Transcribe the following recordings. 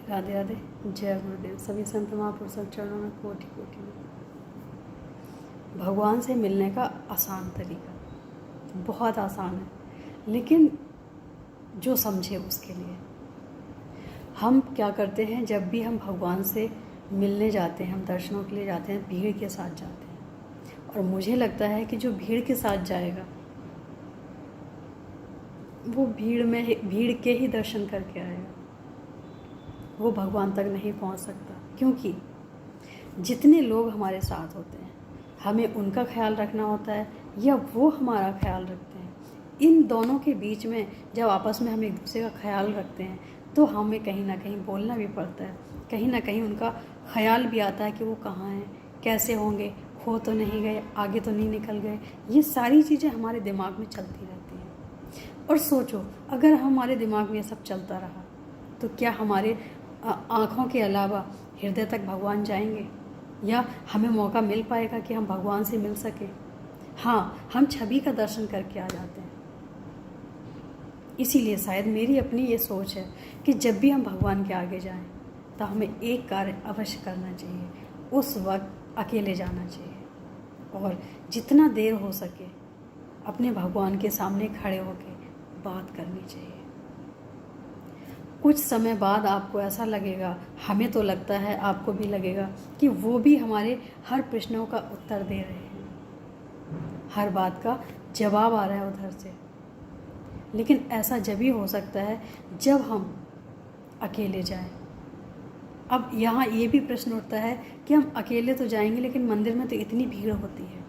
राधे राधे। जय गुरुदेव। सभी संत महापुरुषों के चरणों में कोटि कोटि में। भगवान से मिलने का आसान तरीका बहुत आसान है, लेकिन जो समझे उसके लिए। हम क्या करते हैं, जब भी हम भगवान से मिलने जाते हैं, हम दर्शनों के लिए जाते हैं, भीड़ के साथ जाते हैं। और मुझे लगता है कि जो भीड़ के साथ जाएगा वो भीड़ के ही दर्शन करके आएगा, वो भगवान तक नहीं पहुंच सकता। क्योंकि जितने लोग हमारे साथ होते हैं, हमें उनका ख्याल रखना होता है या वो हमारा ख्याल रखते हैं। इन दोनों के बीच में जब आपस में हम एक दूसरे का ख्याल रखते हैं तो हमें कहीं ना कहीं बोलना भी पड़ता है, कहीं ना कहीं उनका ख्याल भी आता है कि वो कहाँ हैं, कैसे होंगे, खो तो नहीं गए, आगे तो नहीं निकल गए। ये सारी चीज़ें हमारे दिमाग में चलती रहती हैं। और सोचो, अगर हमारे दिमाग में ये सब चलता रहा तो क्या हमारे आँखों के अलावा हृदय तक भगवान जाएंगे, या हमें मौका मिल पाएगा कि हम भगवान से मिल सके? हाँ, हम छवि का दर्शन करके आ जाते हैं। इसीलिए शायद मेरी अपनी ये सोच है कि जब भी हम भगवान के आगे जाएं तो हमें एक कार्य अवश्य करना चाहिए, उस वक्त अकेले जाना चाहिए और जितना देर हो सके अपने भगवान के सामने खड़े होकर बात करनी चाहिए। कुछ समय बाद आपको ऐसा लगेगा, हमें तो लगता है, आपको भी लगेगा कि वो भी हमारे हर प्रश्नों का उत्तर दे रहे हैं, हर बात का जवाब आ रहा है उधर से। लेकिन ऐसा जब ही हो सकता है जब हम अकेले जाएं। अब यहाँ ये भी प्रश्न उठता है कि हम अकेले तो जाएंगे, लेकिन मंदिर में तो इतनी भीड़ होती है।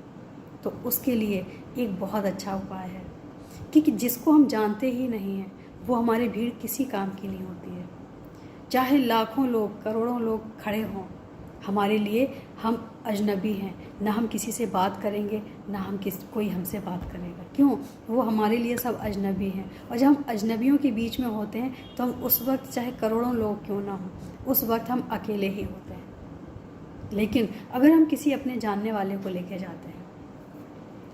तो उसके लिए एक बहुत अच्छा उपाय है कि जिसको हम जानते ही नहीं हैं वो हमारी भीड़ किसी काम की नहीं होती है। चाहे लाखों लोग, करोड़ों लोग खड़े हों, हमारे लिए हम अजनबी हैं। ना हम किसी से बात करेंगे, ना हम कोई हमसे बात करेगा। क्यों? वो हमारे लिए सब अजनबी हैं। और जब हम अजनबियों के बीच में होते हैं तो हम उस वक्त चाहे करोड़ों लोग क्यों ना हों, उस वक्त हम अकेले ही होते हैं। लेकिन अगर हम किसी अपने जानने वाले को लेके जाते हैं,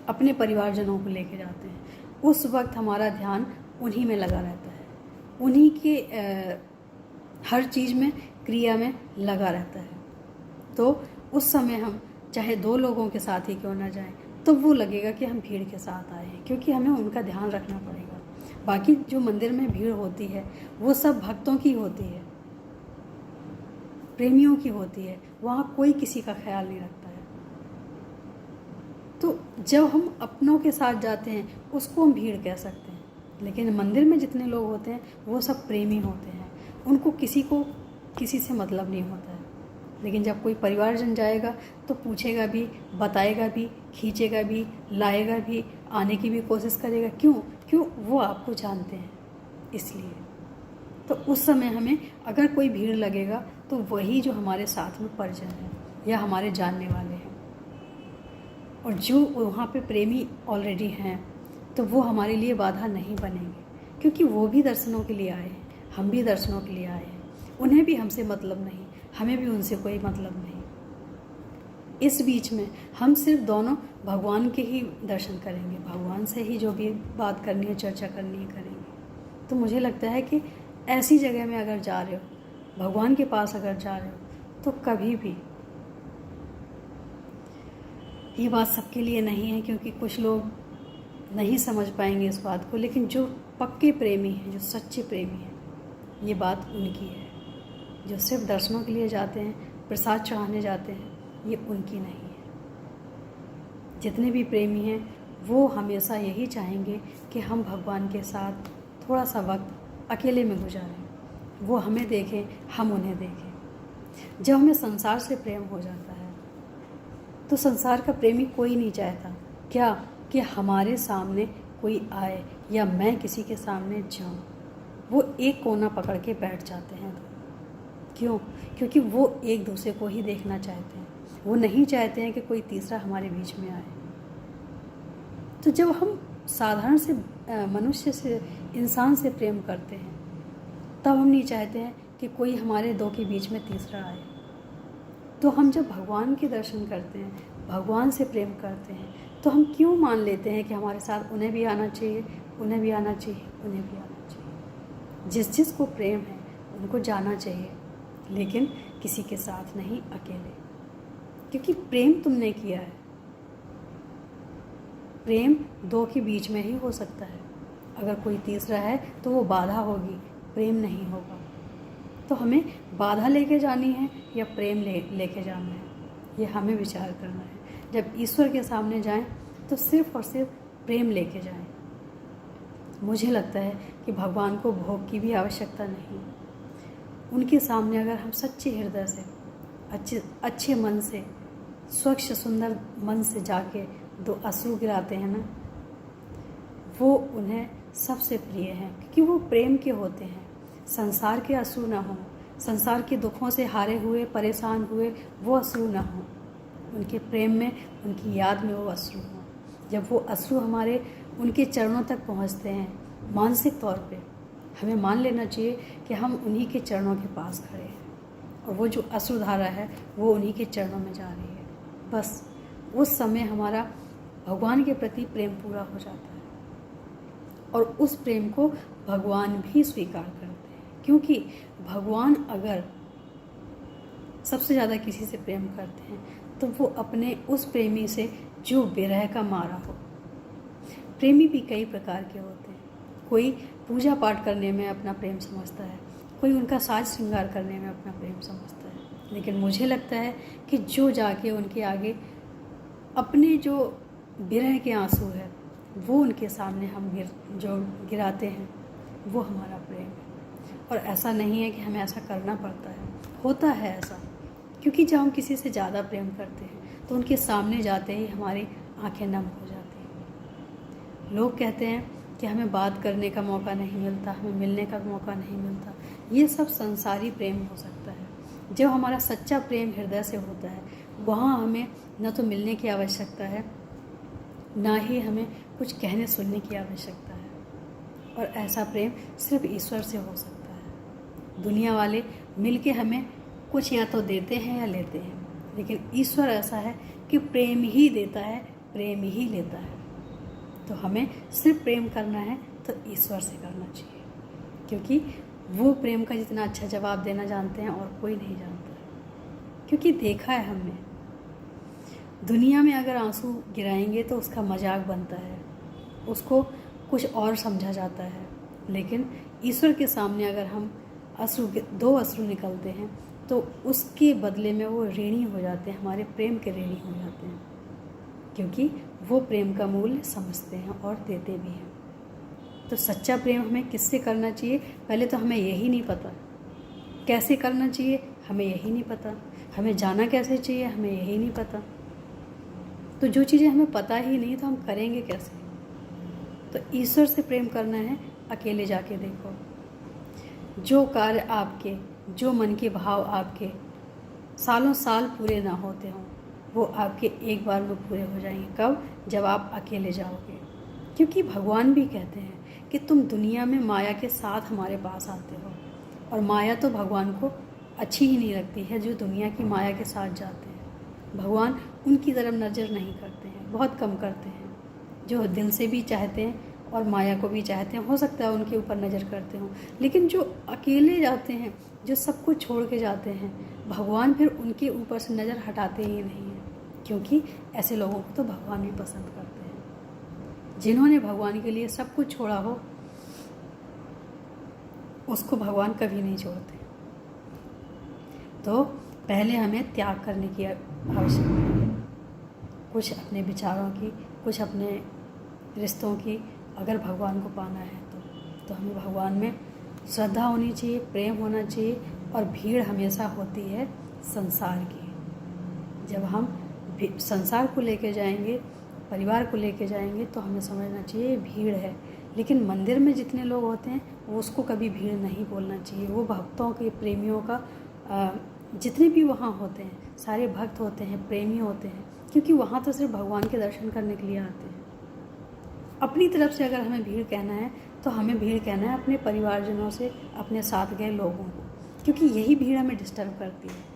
अपने परिवारजनों को लेके जाते हैं, उस वक्त हमारा ध्यान उन्हीं में लगा रहता है, उन्हीं के हर चीज़ में, क्रिया में लगा रहता है। तो उस समय हम चाहे दो लोगों के साथ ही क्यों ना जाएं, तो वो लगेगा कि हम भीड़ के साथ आए हैं, क्योंकि हमें उनका ध्यान रखना पड़ेगा। बाकी जो मंदिर में भीड़ होती है वो सब भक्तों की होती है, प्रेमियों की होती है, वहाँ कोई किसी का ख्याल नहीं रखता है। तो जब हम अपनों के साथ जाते हैं उसको हम भीड़ कह सकते हैं। लेकिन मंदिर में जितने लोग होते हैं वो सब प्रेमी होते हैं, उनको किसी से मतलब नहीं होता है। लेकिन जब कोई परिवारजन जाएगा तो पूछेगा भी, बताएगा भी, खींचेगा भी, लाएगा भी, आने की भी कोशिश करेगा। क्यों? वो आपको जानते हैं, इसलिए। तो उस समय हमें अगर कोई भीड़ लगेगा तो वही जो हमारे साथ में परिजन है या हमारे जानने वाले हैं, और जो वहाँ पे प्रेमी ऑलरेडी हैं, तो वो हमारे लिए बाधा नहीं बनेंगे, क्योंकि वो भी दर्शनों के लिए आए हैं, हम भी दर्शनों के लिए आए हैं। उन्हें भी हमसे मतलब नहीं, हमें भी उनसे कोई मतलब नहीं। इस बीच में हम सिर्फ दोनों भगवान के ही दर्शन करेंगे, भगवान से ही जो भी बात करनी है, चर्चा करनी है, करेंगे। तो मुझे लगता है कि ऐसी जगह में अगर जा रहे हो, भगवान के पास अगर जा रहे हो, तो कभी भी, ये बात सबके लिए नहीं है क्योंकि कुछ लोग नहीं समझ पाएंगे इस बात को, लेकिन जो पक्के प्रेमी हैं, जो सच्चे प्रेमी हैं, ये बात उनकी है। जो सिर्फ दर्शनों के लिए जाते हैं, प्रसाद चढ़ाने जाते हैं, ये उनकी नहीं है। जितने भी प्रेमी हैं वो हमेशा यही चाहेंगे कि हम भगवान के साथ थोड़ा सा वक्त अकेले में गुजारें, वो हमें देखें, हम उन्हें देखें। जब हमें संसार से प्रेम हो जाता है तो संसार का प्रेमी कोई नहीं चाहता क्या कि हमारे सामने कोई आए या मैं किसी के सामने जाऊं। वो एक कोना पकड़ के बैठ जाते हैं। क्यों? क्योंकि वो एक दूसरे को ही देखना चाहते हैं, वो नहीं चाहते हैं कि कोई तीसरा हमारे बीच में आए। तो जब हम साधारण से मनुष्य से, इंसान से प्रेम करते हैं, तब हम नहीं चाहते हैं कि कोई हमारे दो के बीच में तीसरा आए। तो हम जब भगवान के दर्शन करते हैं, भगवान से प्रेम करते हैं, तो हम क्यों मान लेते हैं कि हमारे साथ उन्हें भी आना चाहिए, उन्हें भी आना चाहिए, उन्हें भी आना चाहिए। जिस जिस को प्रेम है उनको जाना चाहिए, लेकिन किसी के साथ नहीं, अकेले। क्योंकि प्रेम तुमने किया है। प्रेम दो के बीच में ही हो सकता है। अगर कोई तीसरा है तो वो बाधा होगी, प्रेम नहीं होगा। तो हमें बाधा लेके जानी है या प्रेम लेके जाना है, ये हमें विचार करना है। जब ईश्वर के सामने जाएं तो सिर्फ और सिर्फ प्रेम लेके जाएं। मुझे लगता है कि भगवान को भोग की भी आवश्यकता नहीं। उनके सामने अगर हम सच्चे हृदय से, अच्छे मन से, स्वच्छ सुंदर मन से जाके दो अश्रु गिराते हैं ना, वो उन्हें सबसे प्रिय हैं, क्योंकि वो प्रेम के होते हैं। संसार के अश्रु ना हों, संसार के दुखों से हारे हुए, परेशान हुए वो अश्रु ना हों। उनके प्रेम में, उनकी याद में वो अश्रु हों। जब वो अश्रु हमारे उनके चरणों तक पहुंचते हैं, मानसिक तौर पे हमें मान लेना चाहिए कि हम उन्हीं के चरणों के पास खड़े हैं और वो जो अश्रुधारा है वो उन्हीं के चरणों में जा रही है। बस उस समय हमारा भगवान के प्रति प्रेम पूरा हो जाता है और उस प्रेम को भगवान भी स्वीकार करते हैं। क्योंकि भगवान अगर सबसे ज़्यादा किसी से प्रेम करते हैं तो वो अपने उस प्रेमी से जो विरह का मारा हो। प्रेमी भी कई प्रकार के होते हैं। कोई पूजा पाठ करने में अपना प्रेम समझता है, कोई उनका साज श्रृंगार करने में अपना प्रेम समझता है। लेकिन मुझे लगता है कि जो जाके उनके आगे अपने जो विरह के आंसू है वो उनके सामने हम जो गिराते हैं वो हमारा प्रेम है। और ऐसा नहीं है कि हमें ऐसा करना पड़ता है, होता है ऐसा। क्योंकि जब हम किसी से ज़्यादा प्रेम करते हैं तो उनके सामने जाते ही हमारी आंखें नम हो जाती हैं। लोग कहते हैं कि हमें बात करने का मौका नहीं मिलता, हमें मिलने का मौका नहीं मिलता। ये सब संसारी प्रेम हो सकता है। जब हमारा सच्चा प्रेम हृदय से होता है वहाँ हमें न तो मिलने की आवश्यकता है, ना ही हमें कुछ कहने सुनने की आवश्यकता है। और ऐसा प्रेम सिर्फ ईश्वर से हो सकता है। दुनिया वाले मिलके हमें कुछ या तो देते हैं या लेते हैं, लेकिन ईश्वर ऐसा है कि प्रेम ही देता है, प्रेम ही लेता है। तो हमें सिर्फ प्रेम करना है तो ईश्वर से करना चाहिए, क्योंकि वो प्रेम का जितना अच्छा जवाब देना जानते हैं और कोई नहीं जानता। क्योंकि देखा है हमने, दुनिया में अगर आंसू गिराएंगे तो उसका मजाक बनता है, उसको कुछ और समझा जाता है। लेकिन ईश्वर के सामने अगर हम दो अश्रु निकलते हैं तो उसके बदले में वो ऋणी हो जाते हैं, हमारे प्रेम के ऋणी हो जाते हैं। क्योंकि वो प्रेम का मूल्य समझते हैं और देते भी हैं। तो सच्चा प्रेम हमें किससे करना चाहिए, पहले तो हमें यही नहीं पता। कैसे करना चाहिए हमें यही नहीं पता। हमें जाना कैसे चाहिए हमें यही नहीं पता। तो जो चीज़ें हमें पता ही नहीं तो हम करेंगे कैसे। तो ईश्वर से प्रेम करना है, अकेले जाके देखो। जो कार्य आपके, जो मन के भाव आपके सालों साल पूरे ना होते हों, वो आपके एक बार में पूरे हो जाएंगे। कब? जब आप अकेले जाओगे। क्योंकि भगवान भी कहते हैं कि तुम दुनिया में माया के साथ हमारे पास आते हो, और माया तो भगवान को अच्छी ही नहीं लगती है जो दुनिया की माया के साथ जाते हैं। भगवान उनकी तरफ नज़र नहीं करते हैं, बहुत कम करते हैं। जो दिल से भी चाहते हैं और माया को भी चाहते हैं, हो सकता है उनके ऊपर नज़र करते हों। लेकिन जो अकेले जाते हैं, जो सब कुछ छोड़ के जाते हैं, भगवान फिर उनके ऊपर से नज़र हटाते ही नहीं हैं। क्योंकि ऐसे लोगों को तो भगवान भी पसंद करते हैं। जिन्होंने भगवान के लिए सब कुछ छोड़ा हो उसको भगवान कभी नहीं छोड़ते। तो पहले हमें त्याग करने की आवश्यकता है, कुछ अपने विचारों की, कुछ अपने रिश्तों की। अगर भगवान को पाना है तो हमें भगवान में श्रद्धा होनी चाहिए, प्रेम होना चाहिए। और भीड़ हमेशा होती है संसार की। जब हम संसार को लेके जाएंगे, परिवार को लेके जाएंगे, तो हमें समझना चाहिए भीड़ है। लेकिन मंदिर में जितने लोग होते हैं वो उसको कभी भीड़ नहीं बोलना चाहिए। वो भक्तों के, प्रेमियों का, जितने भी वहाँ होते हैं सारे भक्त होते हैं, प्रेमी होते हैं। क्योंकि वहाँ तो सिर्फ भगवान के दर्शन करने के लिए आते हैं। अपनी तरफ से अगर हमें भीड़ कहना है तो हमें भीड़ कहना है अपने परिवारजनों से, अपने साथ गए लोगों को, क्योंकि यही भीड़ हमें डिस्टर्ब करती है।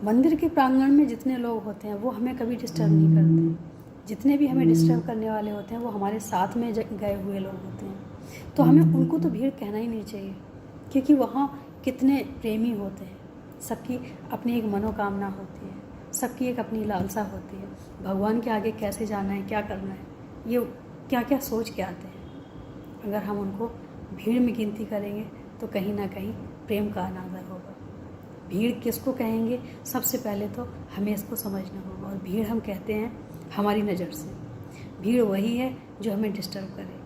मंदिर के प्रांगण में जितने लोग होते हैं वो हमें कभी डिस्टर्ब नहीं करते। जितने भी हमें डिस्टर्ब करने वाले होते हैं वो हमारे साथ में गए हुए लोग होते हैं। तो हमें उनको तो भीड़ कहना ही नहीं चाहिए, क्योंकि वहाँ कितने प्रेमी होते हैं, सबकी अपनी एक मनोकामना होती है, सबकी एक अपनी लालसा होती है। भगवान के आगे कैसे जाना है, क्या करना है, ये क्या क्या सोच के आते हैं। अगर हम उनको भीड़ में गिनती करेंगे तो कहीं ना कहीं प्रेम का अनादर होगा। भीड़ किसको कहेंगे, सबसे पहले तो हमें इसको समझना होगा। और भीड़ हम कहते हैं हमारी नज़र से, भीड़ वही है जो हमें डिस्टर्ब करे,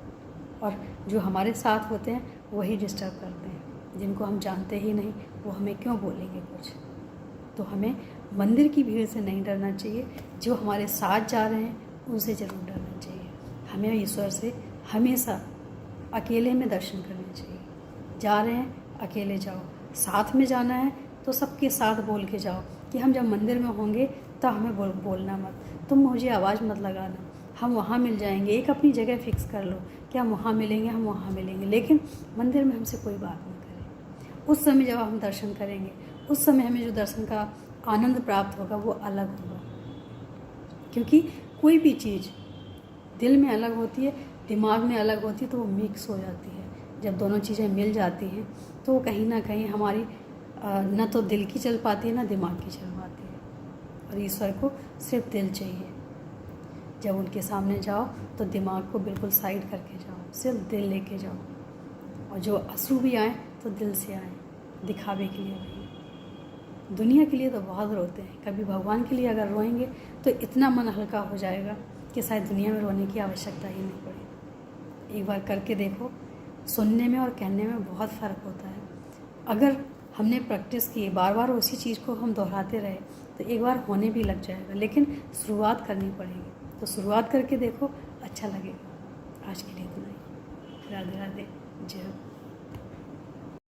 और जो हमारे साथ होते हैं वही डिस्टर्ब करते हैं। जिनको हम जानते ही नहीं वो हमें क्यों बोलेंगे कुछ। तो हमें मंदिर की भीड़ से नहीं डरना चाहिए, जो हमारे साथ जा रहे हैं उनसे ज़रूर डरना चाहिए। हमें ईश्वर से हमेशा अकेले में दर्शन करने चाहिए। जा रहे हैं अकेले जाओ, साथ में जाना है तो सबके साथ बोल के जाओ कि हम जब मंदिर में होंगे तो हमें बोलना मत, तुम मुझे आवाज़ मत लगाना, हम वहाँ मिल जाएंगे। एक अपनी जगह फिक्स कर लो कि हम वहाँ मिलेंगे, हम वहाँ मिलेंगे, लेकिन मंदिर में हमसे कोई बात नहीं करें। उस समय जब हम दर्शन करेंगे, उस समय हमें जो दर्शन का आनंद प्राप्त होगा वो अलग होगा। क्योंकि कोई भी चीज़ दिल में अलग होती है, दिमाग में अलग होती है, तो वो मिक्स हो जाती है। जब दोनों चीज़ें मिल जाती हैं तो कहीं ना कहीं हमारी न तो दिल की चल पाती है ना दिमाग की चल पाती है। और ईश्वर को सिर्फ दिल चाहिए। जब उनके सामने जाओ तो दिमाग को बिल्कुल साइड करके जाओ, सिर्फ दिल लेके जाओ। और जो अश्रु भी आए तो दिल से आए, दिखावे के लिए नहीं। दुनिया के लिए तो बहुत रोते हैं, कभी भगवान के लिए अगर रोएंगे तो इतना मन हल्का हो जाएगा कि शायद दुनिया में रोने की आवश्यकता ही नहीं पड़े। एक बार करके देखो, सुनने में और कहने में बहुत फ़र्क होता है। अगर हमने प्रैक्टिस की, बार बार उसी चीज़ को हम दोहराते रहे तो एक बार होने भी लग जाएगा, लेकिन शुरुआत करनी पड़ेगी। तो शुरुआत करके देखो, अच्छा लगेगा। आज के लिए इतना ही। राधे राधे, जय हो।